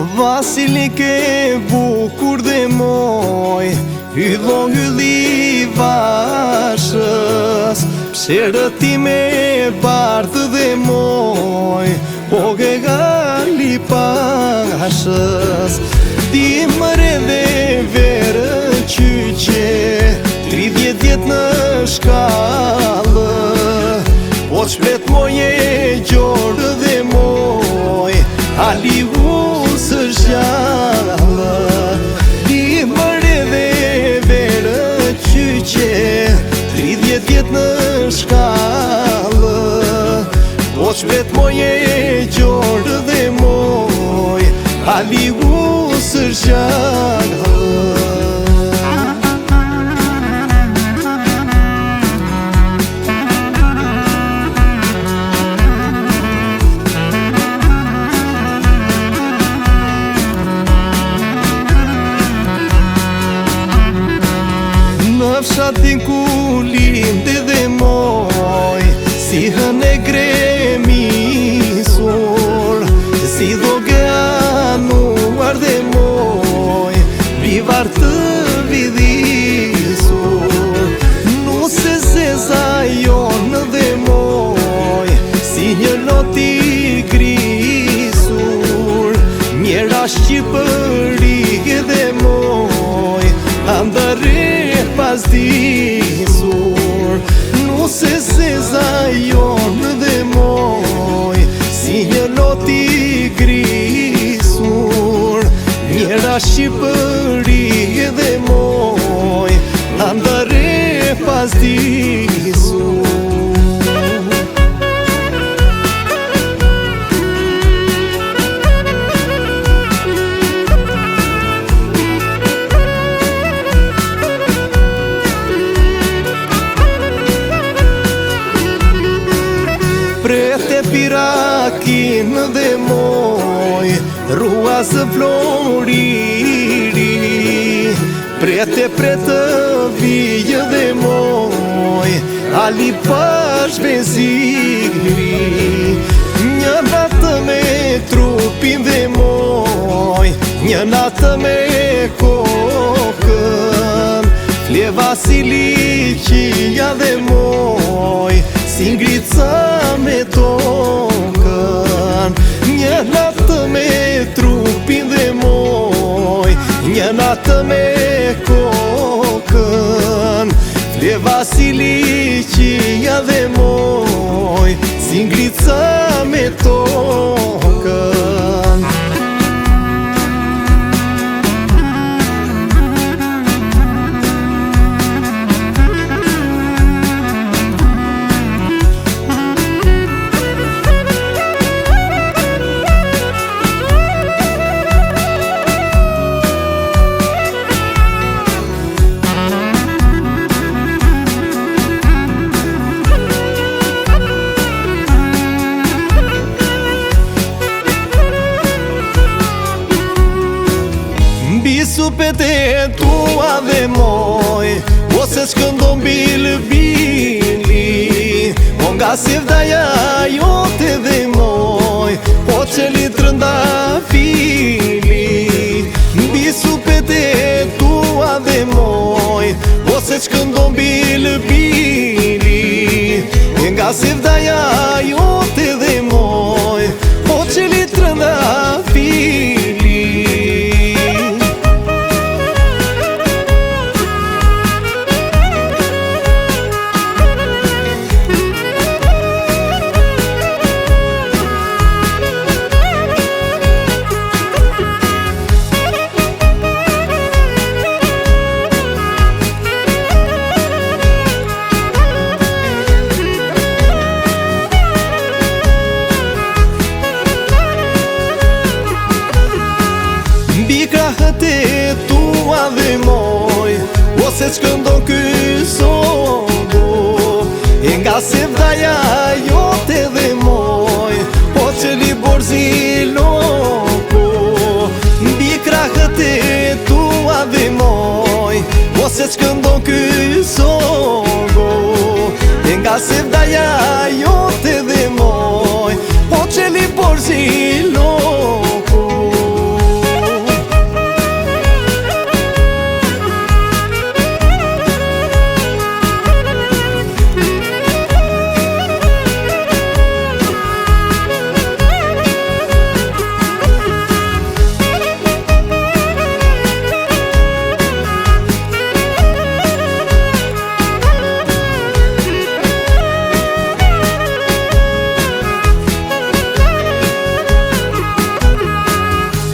Vasilike bukur dhe moj, hyllon hylli vashës, psherët time bardhë dhe moj, o ge gali pashës. Ti mëre dhe verë qyqe, 30 vjet në shkallë, po qplet moje gjorë dhe moj, ali usë zhjallë. Ti mëre dhe verë qyqe, 30 vjet në shkallë, po qplet moje gjorë dhe moj, ali usë zhjallë. Në fshatin ku linde dhe moj, si hën e gremisur, si dhoge anuar dhe moj, bivar të vidhisur. Nuse se zajon dhe moj, si një loti grisur, mjera shqipërike dhe moj, andare pas disur. Nuse se zajon dhe moj, si një loti grisur, mjera shqipërike dhe moj, andare pas disur. Prete pirakin dhe moj, ruazë floriri, prete vijë dhe moj, ali pash veziri. Një natë me trupin dhe moj, një natë me kokën, fle Vasiliqia dhe moj, si ngrica me tokën. Një natë me trupin dhe moj, një natë me kokën, fle Vasiliqia dhe moj, si ngrica me tokën. Supet e tua dhe moj, ose shkëndon bilbili, o nga si vdaja jote dhe moj, po qeli trëndafili. Mbi supet e tua dhe moj, ose shkëndon bilbili, nga si vdaja jote dhe moj, po qeli trëndafili. Mbi krahët e tua dhe moj, ose shkëndon ky sobu, nga se vdaja jote dhe moj, po qeli borzi loku. Mbi krahët e tua dhe moj, ose shkëndon ky sobu, nga se vdaja jote dhe moj, po qeli borzi loku.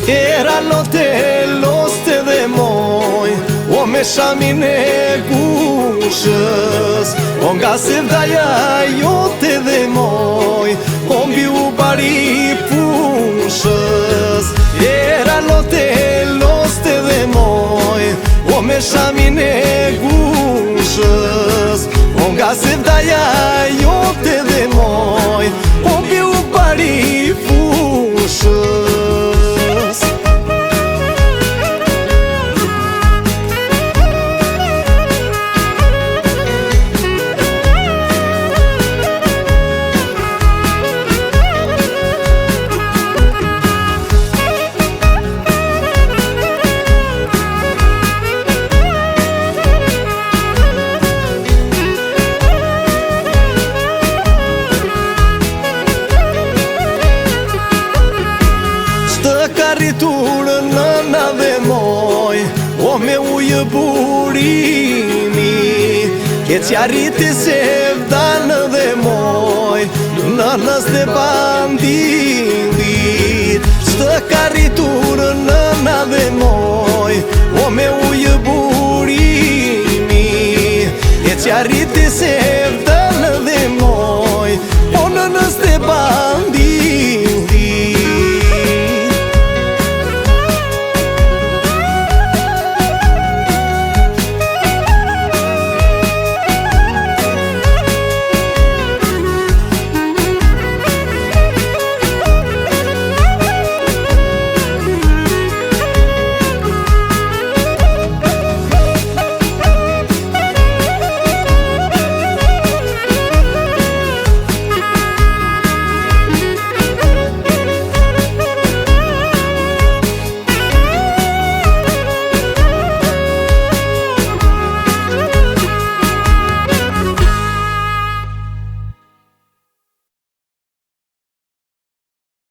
Era lote loste dhe moj O me shamin e gushës O nga sevdaja jote dhe moj O mbi u bari pushës Era lote loste dhe moj O me shamin e gushës O nga sevdaja jote dhe moj O mbi u bari pushës Ka rritur nëna dhe moj O me ujë burimi Ke që arriti se vdanë dhe moj Nënës dhe bandit Shtë ka rritur nëna dhe moj O me ujë burimi Ke që arriti se